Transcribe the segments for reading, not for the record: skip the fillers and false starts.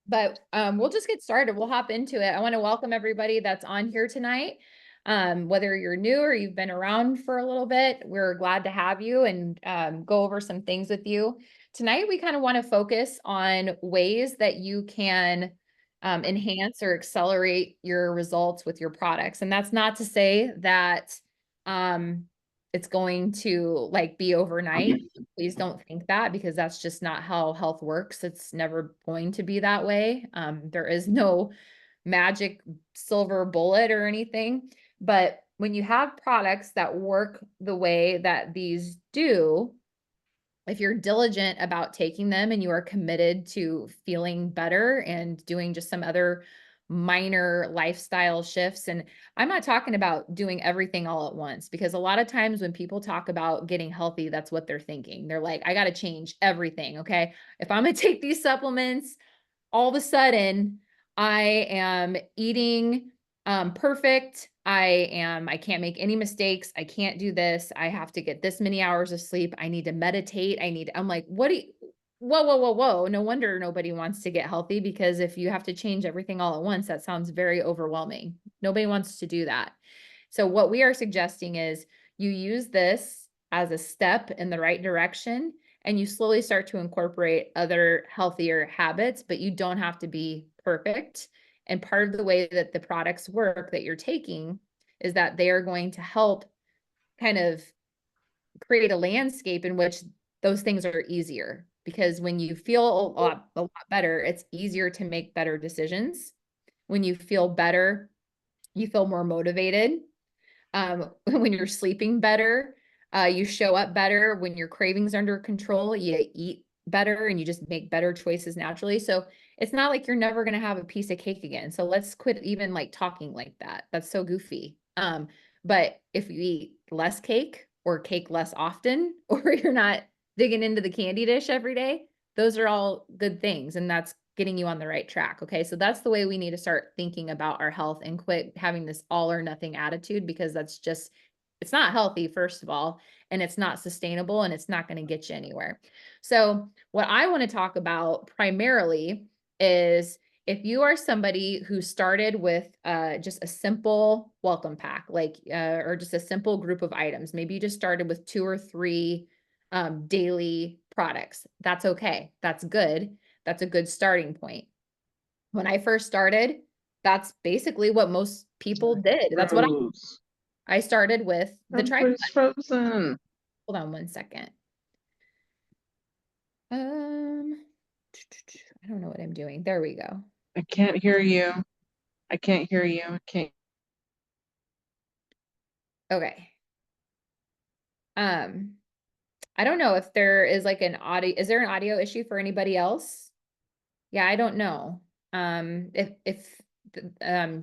But we'll just get started. We'll hop into it. I want to welcome everybody that's on here tonight. Whether you're new or you've been around for a little bit, we're glad to have you and go over some things with you. Tonight, we kind of want to focus on ways that you can enhance or accelerate your results with your products. And that's not to say that it's going to like be overnight. Please don't think that, because that's just not how health works. It's never going to be that way. There is no magic silver bullet or anything. But when you have products that work the way that these do, if you're diligent about taking them and you are committed to feeling better and doing just some other minor lifestyle shifts. And I'm not talking about doing everything all at once, because a lot of times when people talk about getting healthy, that's what they're thinking. They're like, I got to change everything. Okay. If I'm going to take these supplements, all of a sudden I am eating perfect. I can't make any mistakes. I can't do this. I have to get this many hours of sleep. I need to meditate. I'm like, whoa, whoa, whoa, whoa. No wonder nobody wants to get healthy, because if you have to change everything all at once, that sounds very overwhelming. Nobody wants to do that. So what we are suggesting is you use this as a step in the right direction, and you slowly start to incorporate other healthier habits, but you don't have to be perfect. And part of the way that the products work that you're taking is that they are going to help kind of create a landscape in which those things are easier. Because when you feel a lot better, it's easier to make better decisions. When you feel better, you feel more motivated. When you're sleeping better, you show up better. When your cravings are under control, you eat better and you just make better choices naturally. So it's not like you're never going to have a piece of cake again. So let's quit even like talking like that. That's so goofy. But if you eat less cake or cake less often, or you're not digging into the candy dish every day, those are all good things. And that's getting you on the right track. Okay. So that's the way we need to start thinking about our health and quit having this all or nothing attitude, because that's just, it's not healthy, first of all, and it's not sustainable, and it's not going to get you anywhere. So what I want to talk about primarily is if you are somebody who started with just a simple welcome pack, like, or just a simple group of items, maybe you just started with 2 or 3 daily products. That's okay. That's good. That's a good starting point. When I first started, that's basically what most people did. That's what Rose. I started with the triplex. Everybody's frozen. Hold on one second. I don't know what I'm doing. There we go. I can't hear you. I can't hear you. I can't. Okay. I don't know if there is like an audio, is there an audio issue for anybody else? Yeah, I don't know. If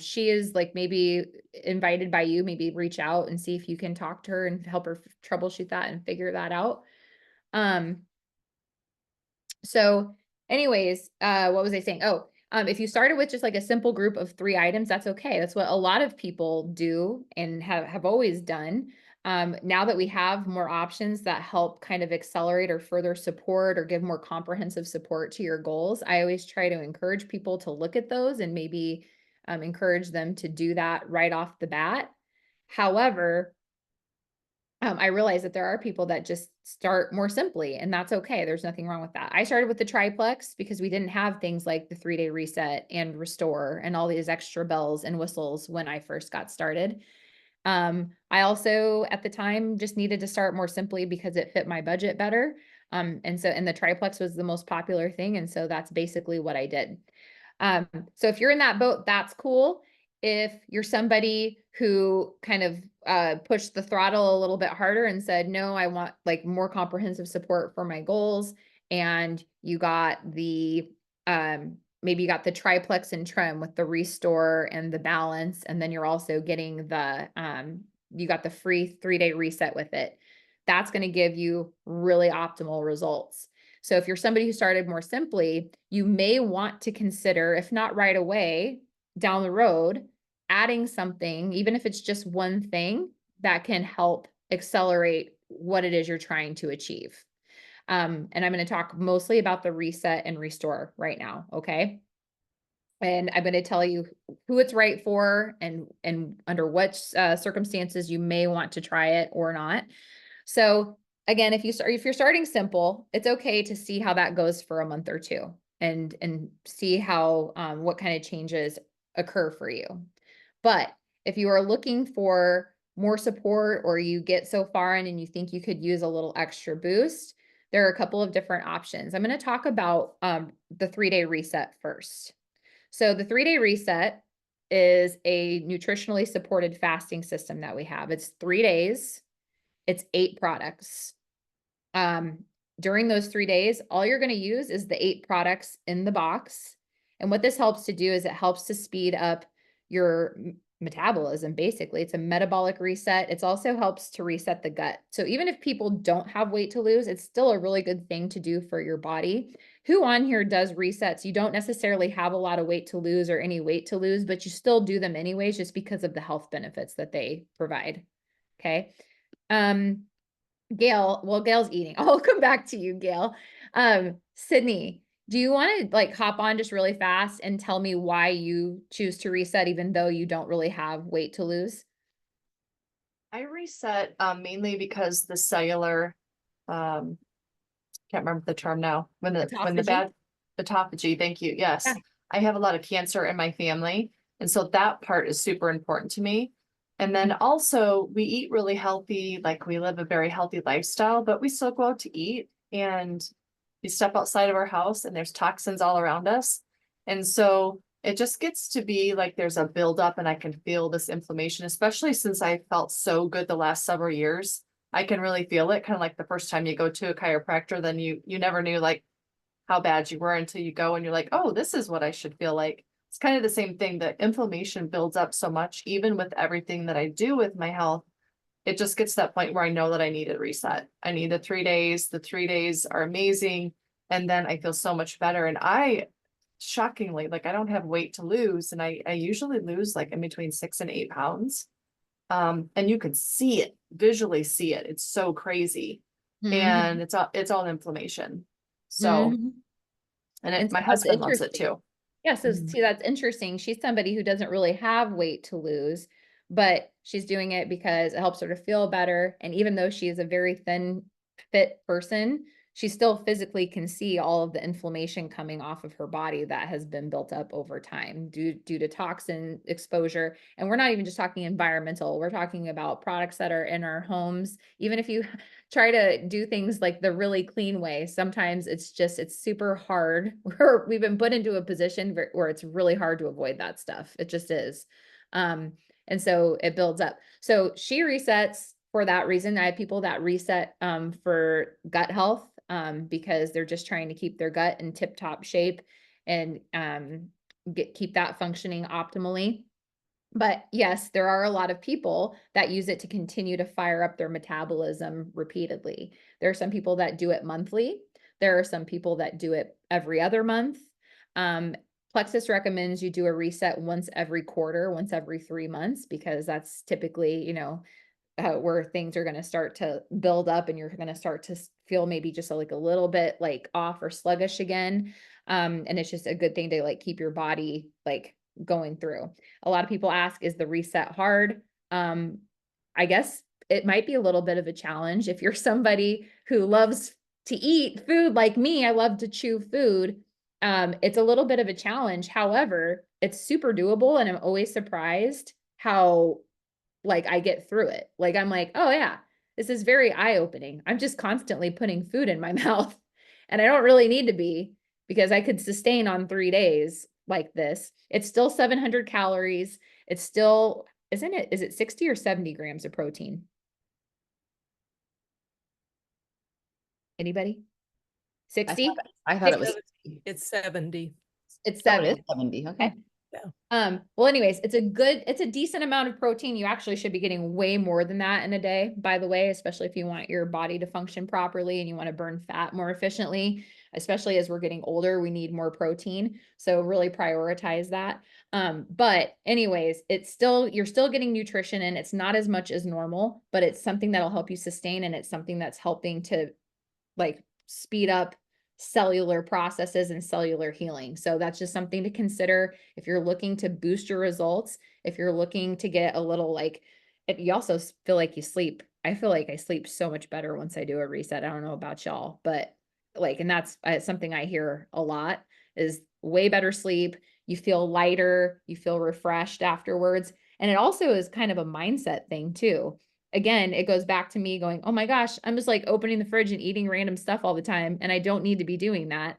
she is like maybe invited by you, maybe reach out and see if you can talk to her and help her troubleshoot that and figure that out. Um, so anyways, what was I saying? Oh, if you started with just like a simple group of 3 items, that's okay. That's what a lot of people do and have always done. Now that we have more options that help kind of accelerate or further support or give more comprehensive support to your goals, I always try to encourage people to look at those and maybe encourage them to do that right off the bat. However, I realize that there are people that just start more simply, and that's okay. There's nothing wrong with that. I started with the triplex because we didn't have things like the 3-day reset and restore and all these extra bells and whistles when I first got started. I also at the time just needed to start more simply because it fit my budget better. And the triplex was the most popular thing. And so that's basically what I did. So if you're in that boat, that's cool. If you're somebody who kind of pushed the throttle a little bit harder and said, no, I want like more comprehensive support for my goals, and you got the maybe you got the triplex and trim with the restore and the balance, and then you're also getting the you got the free 3-day reset with it. That's going to give you really optimal results. So if you're somebody who started more simply, you may want to consider, if not right away, down the road, adding something, even if it's just one thing that can help accelerate what it is you're trying to achieve. And I'm going to talk mostly about the reset and restore right now. Okay. And I'm going to tell you who it's right for and under what circumstances you may want to try it or not. So again, if you're starting simple, it's okay to see how that goes for a month or two and see how what kind of changes occur for you. But if you are looking for more support or you get so far in and you think you could use a little extra boost, there are a couple of different options. I'm going to talk about the 3-day reset first. So the 3-day reset is a nutritionally supported fasting system that we have. It's 3 days, it's 8 products. Um, During those 3 days, all you're going to use is the 8 products in the box. And what this helps to do is it helps to speed up your metabolism. Basically, it's a metabolic reset. It also helps to reset the gut. So even if people don't have weight to lose, it's still a really good thing to do for your body. Who on here does resets? You don't necessarily have a lot of weight to lose or any weight to lose, but you still do them anyways, just because of the health benefits that they provide. Okay. Um, Gail's eating. I'll come back to you, Gail. Sydney, do you want to like hop on just really fast and tell me why you choose to reset even though you don't really have weight to lose? I reset mainly because the cellular, um, can't remember the term now, when the Autophagy? autophagy, thank you. Yeah. Yes. I have a lot of cancer in my family. And so that part is super important to me. And then also we eat really healthy, like we live a very healthy lifestyle, but we still go out to eat and we step outside of our house and there's toxins all around us. And so it just gets to be like there's a buildup and I can feel this inflammation, especially since I felt so good the last several years. I can really feel it, kind of like the first time you go to a chiropractor, then you never knew like how bad you were until you go and you're like, oh, this is what I should feel like. It's kind of the same thing. The inflammation builds up so much, even with everything that I do with my health. It just gets to that point where I know that I need a reset. I need the 3 days. The 3 days are amazing. And then I feel so much better. And I shockingly, like I don't have weight to lose. And I usually lose like in between 6 and 8 pounds. And you can see it, visually see it. It's so crazy. Mhm. And it's all inflammation. So, Mhm. and And so my that's husband loves it interesting. too. Yeah, so Mhm. see, that's interesting. She's somebody who doesn't really have weight to lose, but she's doing it because it helps her to feel better. And even though she is a very thin, fit person, she still physically can see all of the inflammation coming off of her body that has been built up over time due to toxin exposure. And we're not even just talking environmental, we're talking about products that are in our homes. Even if you try to do things like the really clean way, sometimes it's super hard. We've been put into a position where it's really hard to avoid that stuff. It just is. Um, and so it builds up. So she resets for that reason. I have people that reset for gut health because they're just trying to keep their gut in tip-top shape and keep that functioning optimally. But yes, there are a lot of people that use it to continue to fire up their metabolism repeatedly. There are some people that do it monthly. There are some people that do it every other month. Um, Plexus recommends you do a reset once every quarter, once every 3 months, because that's typically, where things are going to start to build up and you're going to start to feel maybe just like a little bit like off or sluggish again. And it's just a good thing to like keep your body like going through. A lot of people ask, is the reset hard? Um, I guess it might be a little bit of a challenge if you're somebody who loves to eat food like me. I love to chew food. It's a little bit of a challenge. However, it's super doable, and I'm always surprised how like I get through it. Like I'm like, oh yeah, this is very eye-opening. I'm just constantly putting food in my mouth and I don't really need to be because I could sustain on 3 days like this. It's still 700 calories. It's still, isn't it? Is it 60 or 70 grams of protein? Anybody? I 60? thought, I thought it was, 70. It's 70. It's oh, it 7. is 70. Okay. Okay. Yeah. Well, anyways, it's a decent amount of protein. You actually should be getting way more than that in a day, by the way, especially if you want your body to function properly and you want to burn fat more efficiently, especially as we're getting older, we need more protein. So really prioritize that. But anyways, you're still getting nutrition in. It's not as much as normal, but it's something that'll help you sustain and it's something that's helping to like speed up cellular processes and cellular healing. So that's just something to consider if you're looking to boost your results, if you're looking to get a little like, if you also feel like you sleep. I feel like I sleep so much better once I do a reset. I don't know about y'all, but like, and that's something I hear a lot is way better sleep. You feel lighter, you feel refreshed afterwards. And it also is kind of a mindset thing too. Again, it goes back to me going, oh my gosh, I'm just like opening the fridge and eating random stuff all the time. And I don't need to be doing that.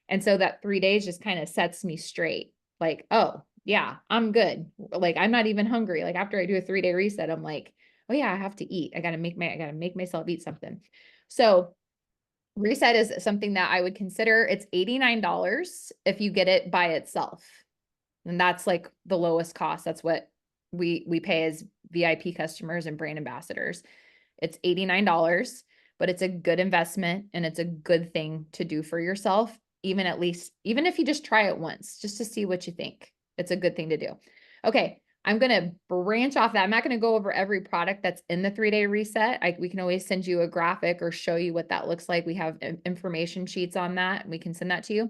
And so that 3 days just kind of sets me straight. Like, oh yeah, I'm good. Like, I'm not even hungry. Like after I do a 3-day reset, I'm like, oh yeah, I have to eat. I gotta make myself eat something. So reset is something that I would consider. It's $89 if you get it by itself. And that's like the lowest cost. That's what we pay as VIP customers and brand ambassadors. It's $89, but it's a good investment and it's a good thing to do for yourself. Even if you just try it once, just to see what you think. It's a good thing to do. Okay. I'm going to branch off that. I'm not going to go over every product that's in the 3-day reset. We can always send you a graphic or show you what that looks like. We have information sheets on that and we can send that to you.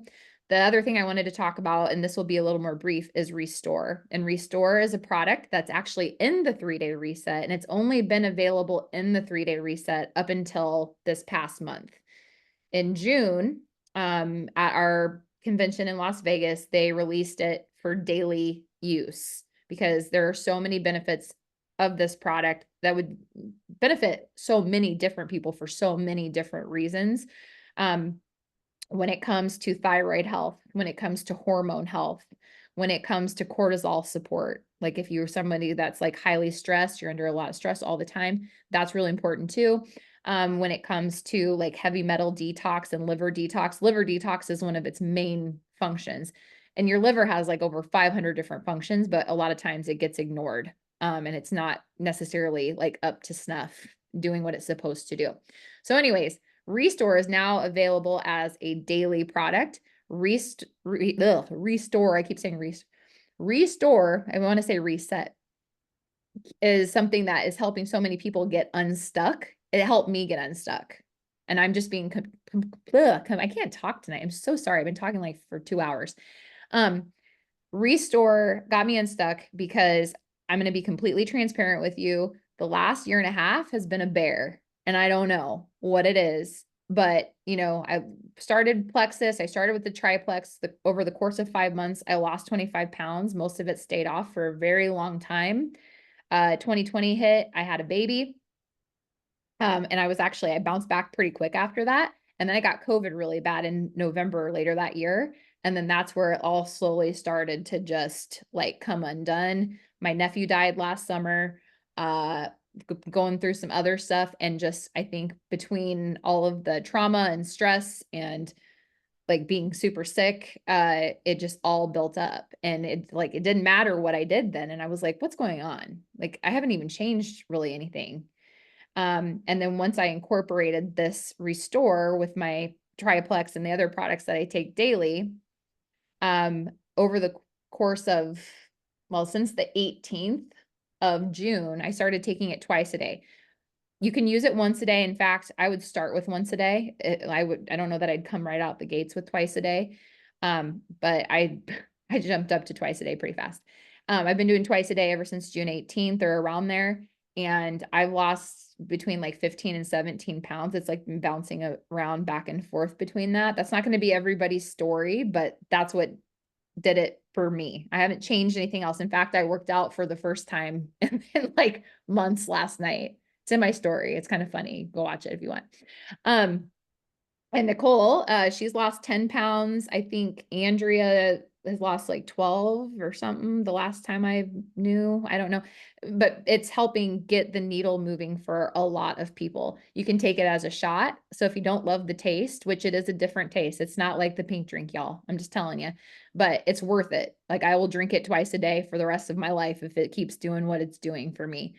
The other thing I wanted to talk about, and this will be a little more brief, is Restore. And Restore is a product that's actually in the 3-day reset, and it's only been available in the 3-day reset up until this past month. In June, at our convention in Las Vegas, they released it for daily use because there are so many benefits of this product that would benefit so many different people for so many different reasons. When it comes to thyroid health, when it comes to hormone health, when it comes to cortisol support, like if you're somebody that's like highly stressed, you're under a lot of stress all the time, that's really important too. When it comes to like heavy metal detox and liver detox is one of its main functions. And your liver has like over 500 different functions, but a lot of times it gets ignored. And it's not necessarily like up to snuff doing what it's supposed to do. So anyways, Restore is now available as a daily product. Restore, I keep saying Restore, I want to say reset, is something that is helping so many people get unstuck. It helped me get unstuck. And I'm just being, I can't talk tonight. I'm so sorry. I've been talking like for 2 hours. Restore got me unstuck because I'm going to be completely transparent with you. The last year and a half has been a bear. And I don't know what it is, but I started Plexus. I started with the triplex. Over the course of 5 months, I lost 25 pounds. Most of it stayed off for a very long time. 2020 hit, I had a baby. And I bounced back pretty quick after that. And then I got COVID really bad in November later that year. And then that's where it all slowly started to just like come undone. My nephew died last summer. Going through some other stuff, and just I think between all of the trauma and stress and like being super sick, it just all built up, and it didn't matter what I did then. And I was like, what's going on? Like, I haven't even changed really anything. And then once I incorporated this Restore with my triplex and the other products that I take daily, over the course of, since the 18th of June, I started taking it twice a day. You can use it once a day. In fact, I would start with once a day. I don't know that I'd come right out the gates with twice a day. But I jumped up to twice a day pretty fast. I've been doing twice a day ever since June 18th or around there. And I've lost between like 15 and 17 pounds. It's like been bouncing around back and forth between that. That's not going to be everybody's story, but that's what did it for me. I haven't changed anything else. In fact, I worked out for the first time in like months last night. It's in my story. It's kind of funny. Go watch it if you want. And Nicole, she's lost 10 pounds. I think Andrea has lost like 12 or something the last time I knew. I don't know, but it's helping get the needle moving for a lot of people. You can take it as a shot. So if you don't love the taste, which it is a different taste, it's not like the pink drink, y'all. I'm just telling you, but it's worth it. Like, I will drink it twice a day for the rest of my life if it keeps doing what it's doing for me.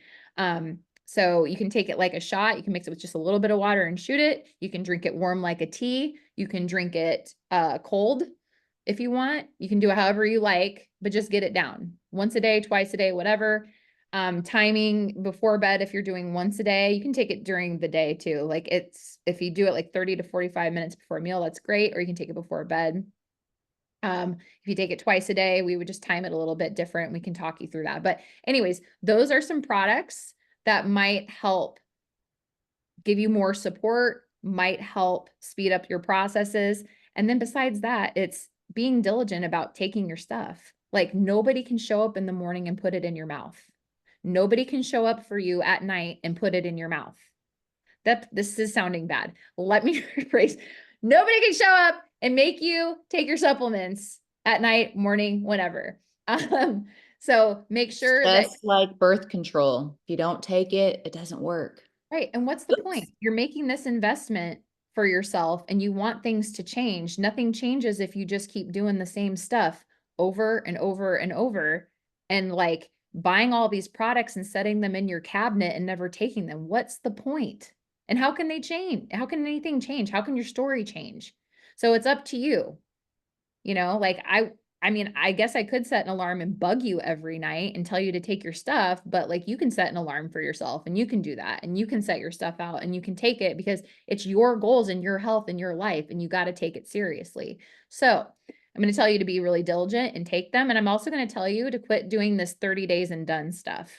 So you can take it like a shot. You can mix it with just a little bit of water and shoot it. You can drink it warm like a tea. You can drink it cold if you want. You can do it however you like, but just get it down once a day, twice a day, whatever. Timing before bed, if you're doing once a day, you can take it during the day too. Like if you do it like 30 to 45 minutes before a meal, that's great. Or you can take it before bed. If you take it twice a day, we would just time it a little bit different. We can talk you through that. But anyways, those are some products that might help give you more support, might help speed up your processes. And then besides that, it's being diligent about taking your stuff. Like nobody can show up in the morning and put it in your mouth. Nobody can show up for you at night and put it in your mouth. This is sounding bad. Let me rephrase. Nobody can show up and make you take your supplements at night, morning, whenever. So make sure that Just like birth control. If you don't take it, it doesn't work. right. And what's the point? You're making this investment for yourself and you want things to change. Nothing changes if you just keep doing the same stuff over and over and over and like buying all these products and setting them in your cabinet and never taking them. What's the point? And how can they change? How can anything change? How can your story change? So it's up to you. You know, like I mean, I guess I could set an alarm and bug you every night and tell you to take your stuff, but like you can set an alarm for yourself and you can do that and you can set your stuff out and you can take it because it's your goals and your health and your life and you got to take it seriously. So I'm going to tell you to be really diligent and take them. And I'm also going to tell you to quit doing this 30 days and done stuff.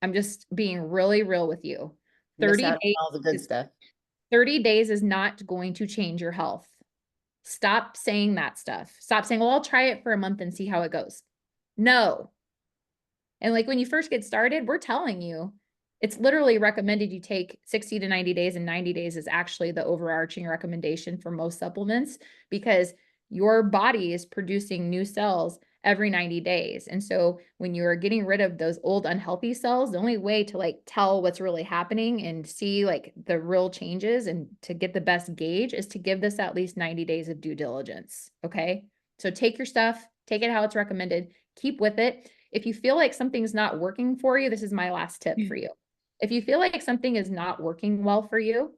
I'm just being really real with you. Miss 30 out on days, all the good stuff. 30 days is not going to change your health. Stop saying that stuff. Stop saying, well, I'll try it for a month and see how it goes. No. And like when you first get started, we're telling you, it's literally recommended you take 60 to 90 days, and 90 days is actually the overarching recommendation for most supplements because your body is producing new cells every 90 days. And so when you're getting rid of those old unhealthy cells, the only way to like tell what's really happening and see like the real changes and to get the best gauge is to give this at least 90 days of due diligence. Okay. So take your stuff, take it how it's recommended, keep with it. If you feel like something's not working for you, this is my last tip for you. If you feel like something is not working well for you,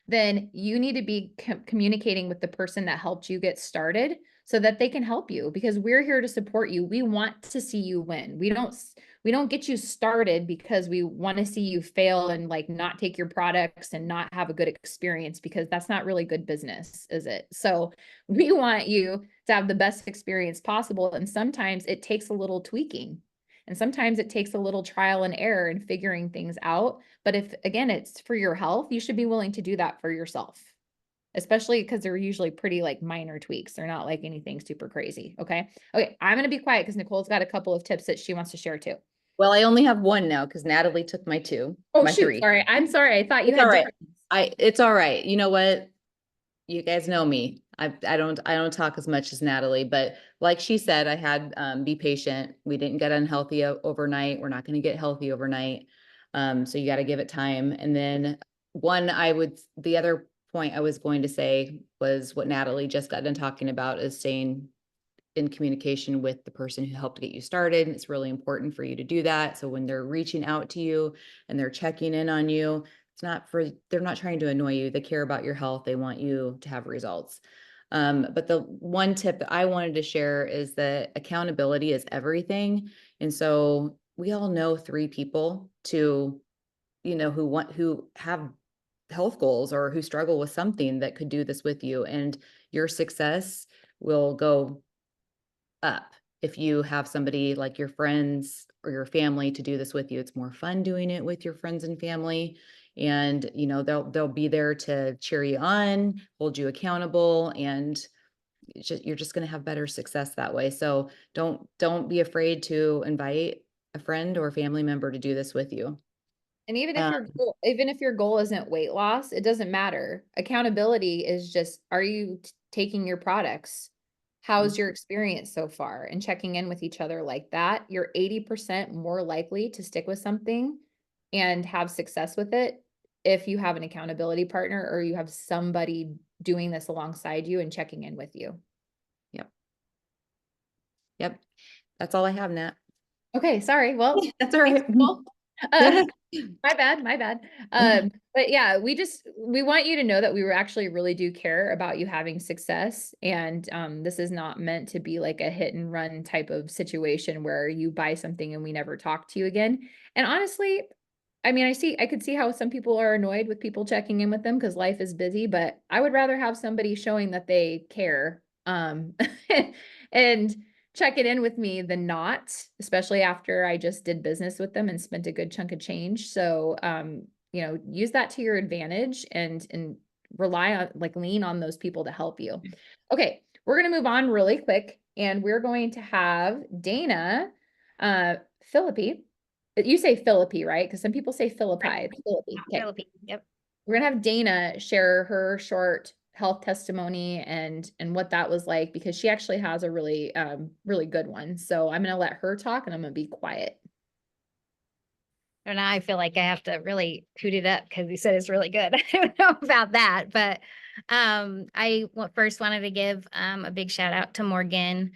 then you need to be communicating with the person that helped you get started so that they can help you because we're here to support you. We want to see you win. We don't get you started because we want to see you fail and like not take your products and not have a good experience because that's not really good business, is it? So we want you to have the best experience possible. And sometimes it takes a little tweaking. And sometimes it takes a little trial and error and figuring things out. But if, again, it's for your health, you should be willing to do that for yourself, especially because they're usually pretty like minor tweaks. They're not like anything super crazy. Okay. Okay. I'm going to be quiet because Nicole's got a couple of tips that she wants to share too. Well, I only have one now because Natalie took my two. Oh, my shoot. three. Sorry. I'm sorry. I thought you It's had all right. different. It's all right. You know what? You guys know me. I don't talk as much as Natalie, but like she said, I had be patient. We didn't get unhealthy overnight. We're not going to get healthy overnight. So you got to give it time. And then the other point I was going to say was what Natalie just got done talking about is staying in communication with the person who helped get you started. It's really important for you to do that. So when they're reaching out to you and they're checking in on you, they're not trying to annoy you. They care about your health. They want you to have results. But the one tip that I wanted to share is that accountability is everything. And so we all know 3 people who have health goals or who struggle with something that could do this with you, and your success will go up if you have somebody like your friends or your family to do this with you. It's more fun doing it with your friends and family, and they'll be there to cheer you on, hold you accountable, and you're just going to have better success that way. So don't be afraid to invite a friend or family member to do this with you. And even if your goal isn't weight loss, it doesn't matter. Accountability is just, are you taking your products? How's your experience so far? And checking in with each other like that, you're 80% more likely to stick with something and have success with it if you have an accountability partner or you have somebody doing this alongside you and checking in with you. Yep. That's all I have, Nat. Okay, sorry. Well, That's all right. thanks, Nicole. My bad, my bad. But yeah, we want you to know that we were actually really do care about you having success. And this is not meant to be like a hit and run type of situation where you buy something and we never talk to you again. And honestly, I mean, I could see how some people are annoyed with people checking in with them because life is busy, but I would rather have somebody showing that they care. And check it in with me than not, especially after I just did business with them and spent a good chunk of change. So, use that to your advantage and rely on, like, lean on those people to help you. Okay, we're going to move on really quick and we're going to have Daina Phillipi. You say Philippi, right? Because some people say Philippi. It's Philippi. Okay. Phillipi, yep. We're gonna have Daina share her short health testimony and what that was like, because she actually has a really really good one. So I'm gonna let her talk and I'm gonna be quiet. And now I feel like I have to really toot it up because you said it's really good. I don't know about that, but first wanted to give a big shout out to Morgan.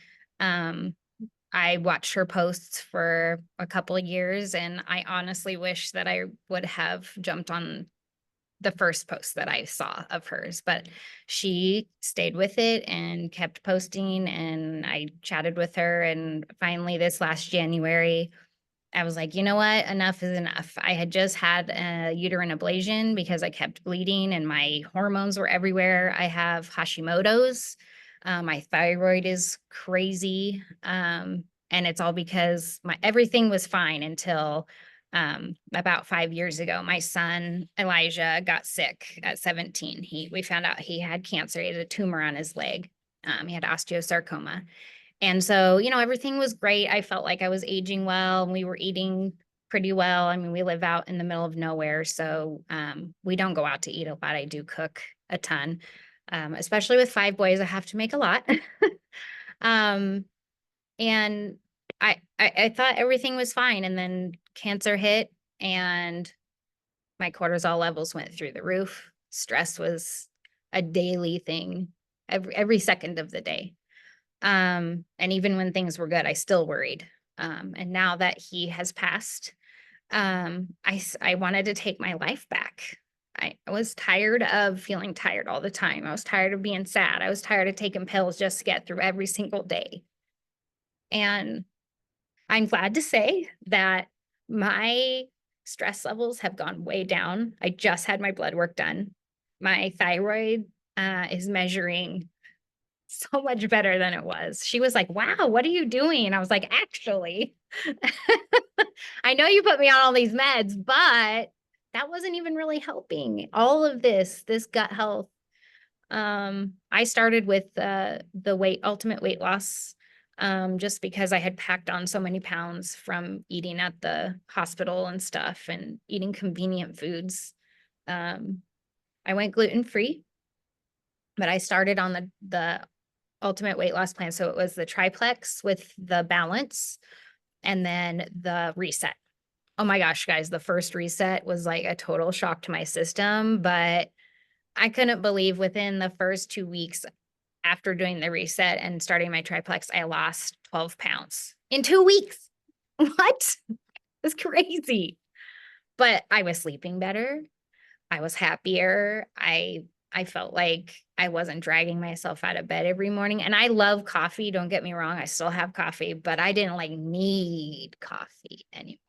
I watched her posts for a couple of years, and I honestly wish that I would have jumped on the first post that I saw of hers, but she stayed with it and kept posting, and I chatted with her. And finally, this last January, I was like, you know what? Enough is enough. I had just had a uterine ablation because I kept bleeding and my hormones were everywhere. I have Hashimoto's. My thyroid is crazy. And it's all because everything was fine until about 5 years ago. My son, Elijah, got sick at 17. We found out he had cancer. He had a tumor on his leg. He had osteosarcoma. And so, everything was great. I felt like I was aging well and we were eating pretty well. I mean, we live out in the middle of nowhere, so we don't go out to eat a lot. I do cook a ton, especially with 5 boys. I have to make a lot. And I thought everything was fine. And then cancer hit and my cortisol levels went through the roof. Stress was a daily thing every second of the day. And even when things were good, I still worried. And now that he has passed, I wanted to take my life back. I was tired of feeling tired all the time. I was tired of being sad. I was tired of taking pills just to get through every single day. And I'm glad to say that my stress levels have gone way down. I just had my blood work done. My thyroid is measuring so much better than it was. She was like, wow, what are you doing? I was like, actually, I know you put me on all these meds, but that wasn't even really helping. All of this gut health. I started with the ultimate weight loss, just because I had packed on so many pounds from eating at the hospital and stuff and eating convenient foods. I went gluten-free, but I started on the ultimate weight loss plan. So it was the triplex with the balance and then the reset. Oh my gosh, guys, the first reset was like a total shock to my system, but I couldn't believe within the first 2 weeks after doing the reset and starting my triplex, I lost 12 pounds in 2 weeks. What? It's crazy. But I was sleeping better. I was happier. I felt like I wasn't dragging myself out of bed every morning. And I love coffee. Don't get me wrong. I still have coffee, but I didn't need coffee anymore.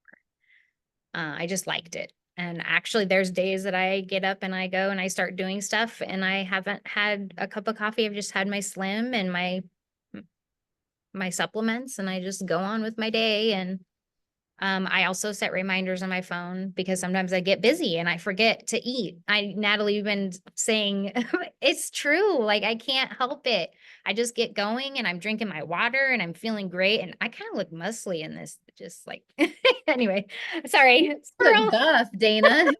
I just liked it. And actually there's days that I get up and I go and I start doing stuff and I haven't had a cup of coffee. I've just had my Slim and my supplements and I just go on with my day. And I also set reminders on my phone because sometimes I get busy and I forget to eat. Natalie, you've been saying it's true. Like I can't help it. I just get going and I'm drinking my water and I'm feeling great. And I kind of look muscly in this, just like, anyway, sorry. Look buff, Daina.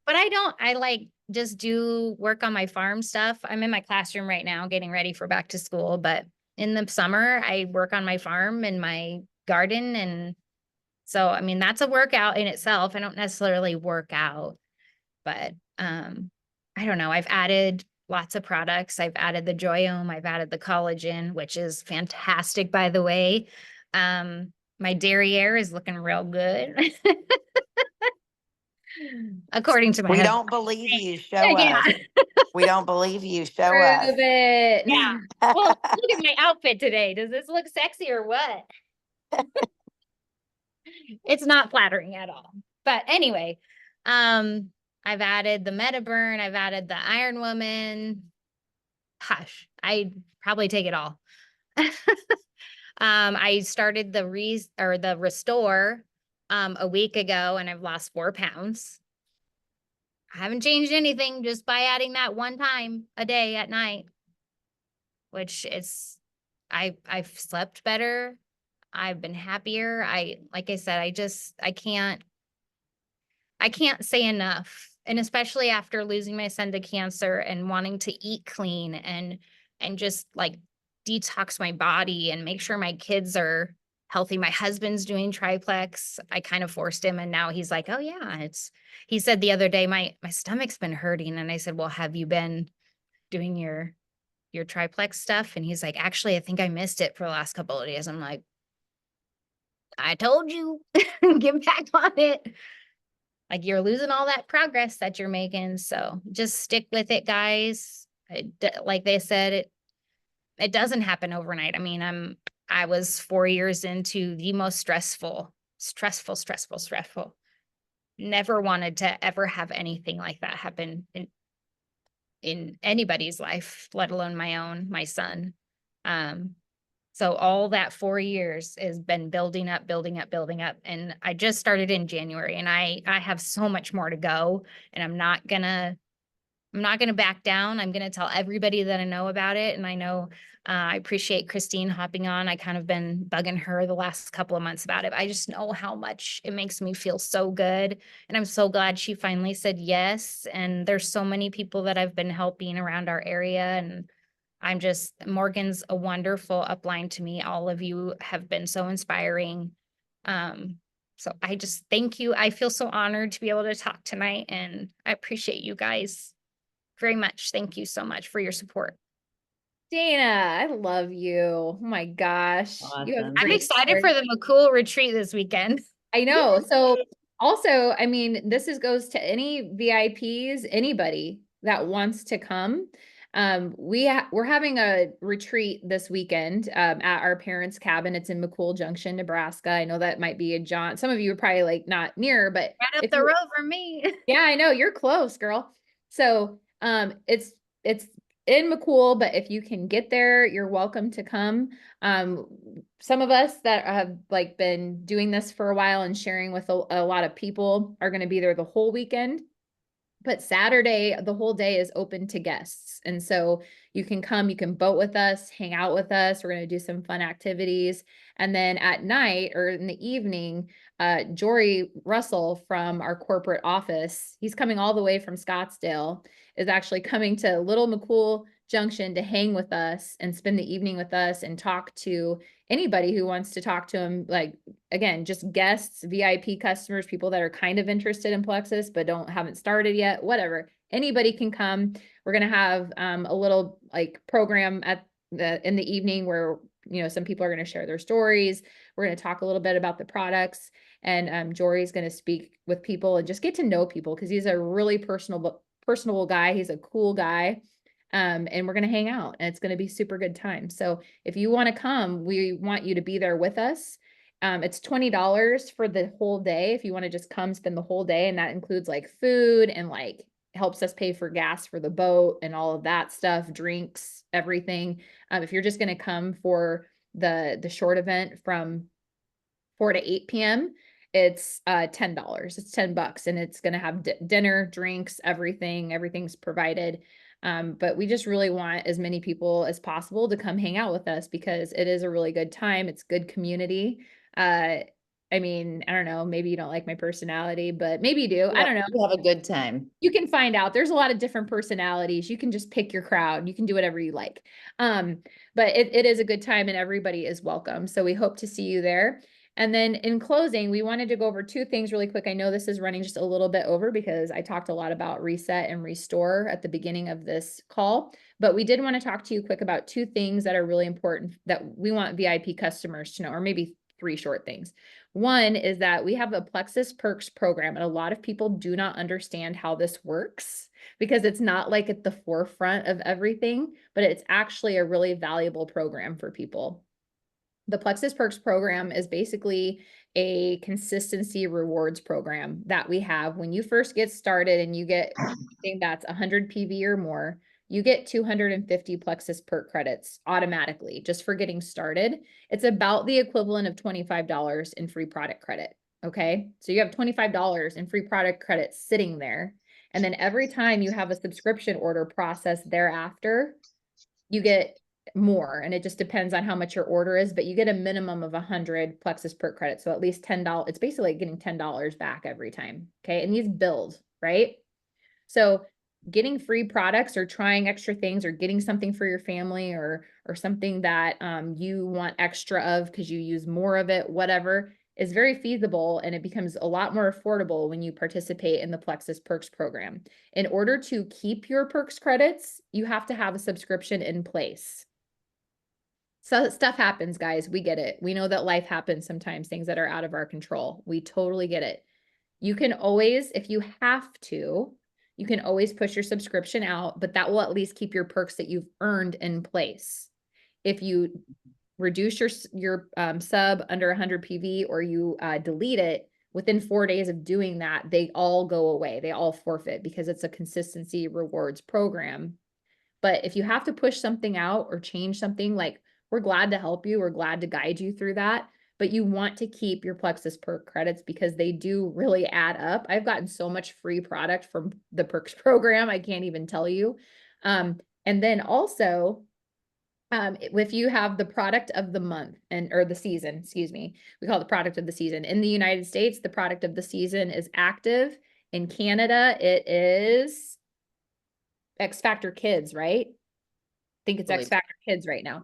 But I like just do work on my farm stuff. I'm in my classroom right now getting ready for back to school, but in the summer I work on my farm and my garden. And so, I mean, that's a workout in itself. I don't necessarily work out, but I don't know. I've added lots of products. I've added the Joyome. I've added the collagen, which is fantastic, by the way. My My derriere is looking real good. According to my We husband. don't believe you. Show Yeah. us. We don't believe you. Show Prove us. it. Yeah. Well, look at my outfit today. Does this look sexy or what? It's not flattering at all. But anyway, I've added the Metaburn, I've added the Iron Woman. Hush, I probably take it all. I started the restore a week ago and I've lost 4 pounds. I haven't changed anything just by adding that one time a day at night, which is I've slept better. I've been happier. Like I said, I can't say enough. And especially after losing my son to cancer and wanting to eat clean and just like detox my body and make sure my kids are healthy. My husband's doing triplex. I kind of forced him and now he's like, oh yeah, he said the other day, my stomach's been hurting. And I said, well, have you been doing your triplex stuff? And he's like, actually, I think I missed it for the last couple of days. I'm like, I told you, get back on it. Like you're losing all that progress that you're making. So just stick with it, guys. Like they said, it doesn't happen overnight. I mean, I was 4 years into the most stressful. Never wanted to ever have anything like that happen in anybody's life, let alone my own, my son. So all that 4 years has been building up. And I just started in January and I have so much more to go and I'm not gonna back down. I'm gonna tell everybody that I know about it. And I know, I appreciate Christine hopping on. I kind of been bugging her the last couple of months about it. I just know how much it makes me feel so good. And I'm so glad she finally said yes. And there's so many people that I've been helping around our area and Morgan's a wonderful upline to me. All of you have been so inspiring. So I just thank you. I feel so honored to be able to talk tonight and I appreciate you guys very much. Thank you so much for your support. Dana, I love you. Oh my gosh. You have Awesome. I'm great excited stories. for the McCool retreat this weekend. I know. So also, I mean, goes to any VIPs, anybody that wants to come. We're having a retreat this weekend at our parents' cabin. It's in McCool Junction, Nebraska. I know that might be some of you are probably like not near, but Right up if the you- road from me. yeah, I know you're close, girl. So it's in McCool, but if you can get there, you're welcome to come. Some of us that have like been doing this for a while and sharing with a lot of people are going to be there the whole weekend. But Saturday, the whole day is open to guests. And so you can come, you can boat with us, hang out with us. We're going to do some fun activities. And then at night or in the evening, Jory Russell from our corporate office, he's coming all the way from Scottsdale, is actually coming to Little McCool Junction to hang with us and spend the evening with us and talk to anybody who wants to talk to him. Like, again, just guests, VIP customers, people that are kind of interested in Plexus, but haven't started yet, whatever. Anybody can come. We're going to have a little like program in the evening where, some people are going to share their stories. We're going to talk a little bit about the products and Jory's going to speak with people and just get to know people because he's a really personable guy. He's a cool guy. And we're going to hang out and it's going to be super good time. So if you want to come, we want you to be there with us. It's $20 for the whole day. If you want to just come spend the whole day, and that includes like food and like helps us pay for gas for the boat and all of that stuff, drinks, everything. If you're just going to come for the short event from 4 to 8 p.m., it's $10. It's $10 and it's going to have dinner, drinks, everything's provided. But we just really want as many people as possible to come hang out with us because it is a really good time. It's good community. I mean, I don't know, maybe you don't like my personality, but maybe you do. I don't know. We have a good time. You can find out. There's a lot of different personalities. You can just pick your crowd. You can do whatever you like. But it is a good time and everybody is welcome. So we hope to see you there. And then in closing, we wanted to go over 2 things really quick. I know this is running just a little bit over because I talked a lot about reset and restore at the beginning of this call, but we did want to talk to you quick about 2 things that are really important that we want VIP customers to know, or maybe three short things. One is that we have a Plexus Perks program, and a lot of people do not understand how this works because it's not like at the forefront of everything, but it's actually a really valuable program for people. The Plexus Perks program is basically a consistency rewards program that we have when you first get started and you get something that's 100 PV or more, you get 250 Plexus Perk credits automatically just for getting started. It's about the equivalent of $25 in free product credit. Okay. So you have $25 in free product credit sitting there. And then every time you have a subscription order process thereafter, you get more, and it just depends on how much your order is, but you get a minimum of 100 Plexus Perk credits. So at least $10. It's basically like getting $10 back every time. Okay. And these build, right? So getting free products or trying extra things or getting something for your family or something that you want extra of because you use more of it, whatever, is very feasible, and it becomes a lot more affordable when you participate in the Plexus Perks program. In order to keep your Perks credits, you have to have a subscription in place. So stuff happens, guys. We get it. We know that life happens sometimes, things that are out of our control. We totally get it. You can always, if you have to, you can always push your subscription out, but that will at least keep your perks that you've earned in place. If you reduce your sub under 100 PV or you delete it, within 4 days of doing that, they all go away. They all forfeit because it's a consistency rewards program. But if you have to push something out or change something, like, we're glad to help you. We're glad to guide you through that. But you want to keep your Plexus Perk credits because they do really add up. I've gotten so much free product from the Perks program, I can't even tell you. And then also, if you have the product of the month or the season, excuse me, we call it the product of the season. In the United States, the product of the season is active. In Canada, it is X Factor Kids, right? I think it's X Factor Kids right now.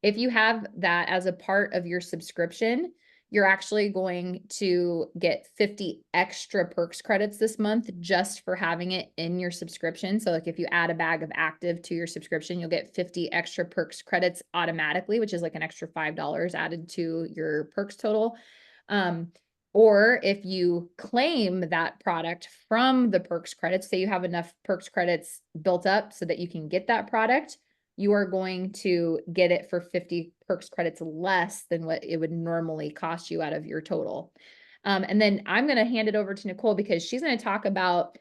If you have that as a part of your subscription, you're actually going to get 50 extra Perks credits this month just for having it in your subscription. So like if you add a bag of active to your subscription, you'll get 50 extra Perks credits automatically, which is like an extra $5 added to your Perks total. Or if you claim that product from the Perks credits, say you have enough Perks credits built up so that you can get that product, you are going to get it for 50 Perks credits less than what it would normally cost you out of your total. And then I'm going to hand it over to Nicole because she's going to talk about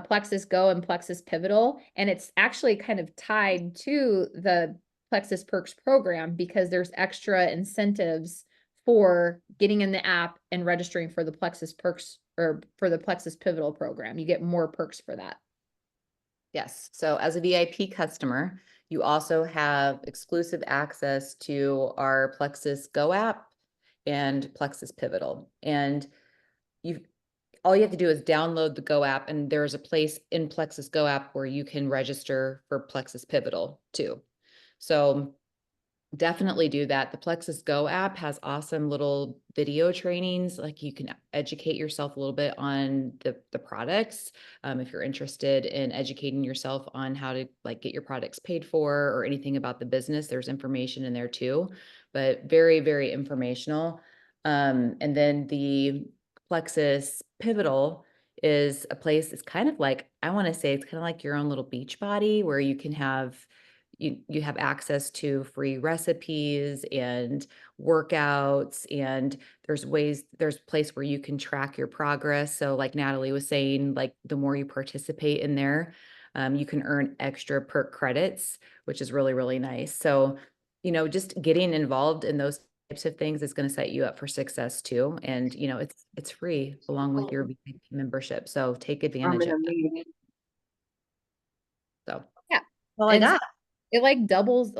Plexus Go and Plexus Pivotal. And it's actually kind of tied to the Plexus Perks program because there's extra incentives for getting in the app and registering for the Plexus Perks or for the Plexus Pivotal program. You get more perks for that. Yes. So as a VIP customer, you also have exclusive access to our Plexus Go app and Plexus Pivotal. And all you have to do is download the Go app, and there's a place in Plexus Go app where you can register for Plexus Pivotal too. So definitely do that. The Plexus Go app has awesome little video trainings. Like you can educate yourself a little bit on the products. If you're interested in educating yourself on how to like get your products paid for or anything about the business, there's information in there too, but very, very informational. And then the Plexus Pivotal is a place that's kind of like, I want to say it's kind of like your own little beach body where you can have you have access to free recipes and workouts, and there's a place where you can track your progress. So like Natalie was saying, like the more you participate in there, you can earn extra perk credits, which is really, really nice. So, just getting involved in those types of things is going to set you up for success too. And, it's free along with your VIP membership. So take advantage of it. So yeah. Well, I got. It doubles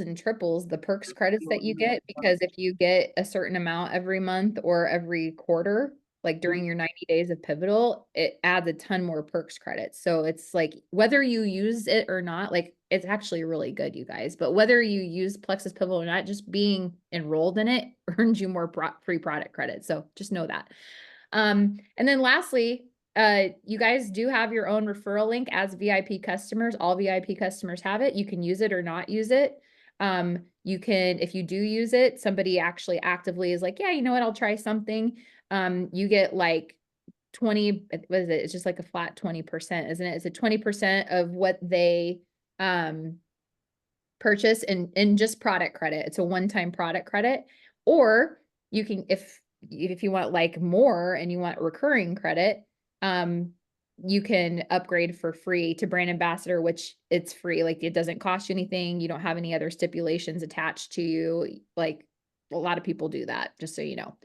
and triples the perks credits that you get, because if you get a certain amount every month or every quarter, like during your 90 days of pivotal, it adds a ton more perks credits. So it's like whether you use it or not, like it's actually really good, you guys. But whether you use Plexus Pivotal or not, just being enrolled in it earns you more free product credits. So just know that. And then lastly, you guys do have your own referral link as VIP customers. All VIP customers have it. You can use it or not use it. You can, if you do use it, somebody actually actively is like, yeah, you know what, I'll try something. You get like 20, what is it? It's just like a flat 20%, isn't it? It's a 20% of what they purchase in just product credit. It's a one-time product credit. Or you can, if you want like more and you want recurring credit, you can upgrade for free to brand ambassador, which it's free. Like it doesn't cost you anything. You don't have any other stipulations attached to you. Like a lot of people do that, just so you know.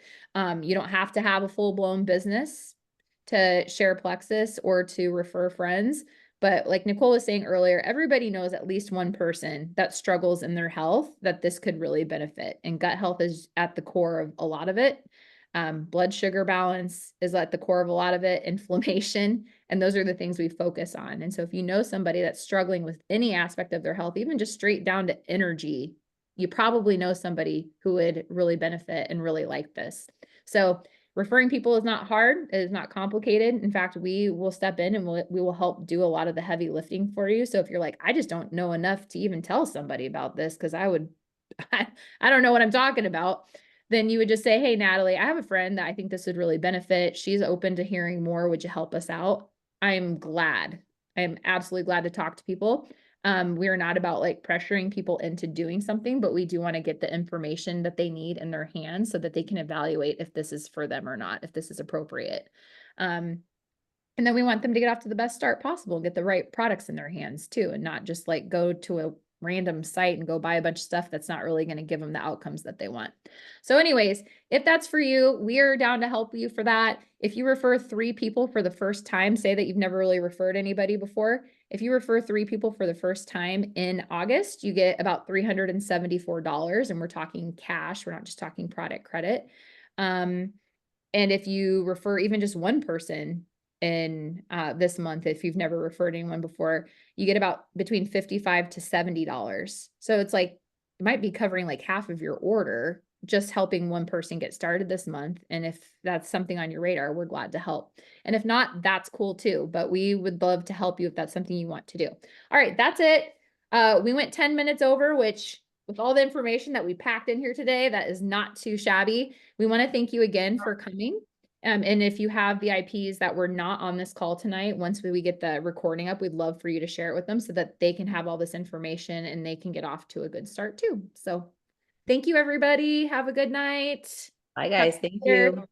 You don't have to have a full-blown business to share Plexus or to refer friends. But like Nicole was saying earlier, everybody knows at least one person that struggles in their health that this could really benefit. And gut health is at the core of a lot of it. Blood sugar balance is at the core of a lot of it, inflammation, and those are the things we focus on. And so if you know somebody that's struggling with any aspect of their health, even just straight down to energy, you probably know somebody who would really benefit and really like this. So referring people is not hard. It is not complicated. In fact, we will step in and we will help do a lot of the heavy lifting for you. So if you're like, I just don't know enough to even tell somebody about this, because I don't know what I'm talking about, then you would just say, hey, Natalie, I have a friend that I think this would really benefit. She's open to hearing more. Would you help us out? I'm glad. I am absolutely glad to talk to people. We are not about like pressuring people into doing something, but we do want to get the information that they need in their hands so that they can evaluate if this is for them or not, if this is appropriate. And then we want them to get off to the best start possible, get the right products in their hands too, and not just like go to a random site and go buy a bunch of stuff that's not really going to give them the outcomes that they want. So anyways, if that's for you, we are down to help you for that. If you refer 3 people for the first time, say that you've never really referred anybody before. If you refer 3 people for the first time in August, you get about $374, and we're talking cash. We're not just talking product credit. And if you refer even just one person in this month, if you've never referred anyone before, you get about between $55 to $70. So it's like, it might be covering like half of your order, just helping one person get started this month. And if that's something on your radar, we're glad to help. And if not, that's cool too, but we would love to help you if that's something you want to do. All right, that's it. We went 10 minutes over, which with all the information that we packed in here today, that is not too shabby. We want to thank you again for coming. And if you have VIPs that were not on this call tonight, once we get the recording up, we'd love for you to share it with them so that they can have all this information and they can get off to a good start too. So thank you, everybody. Have a good night. Bye, guys. Thank later. you.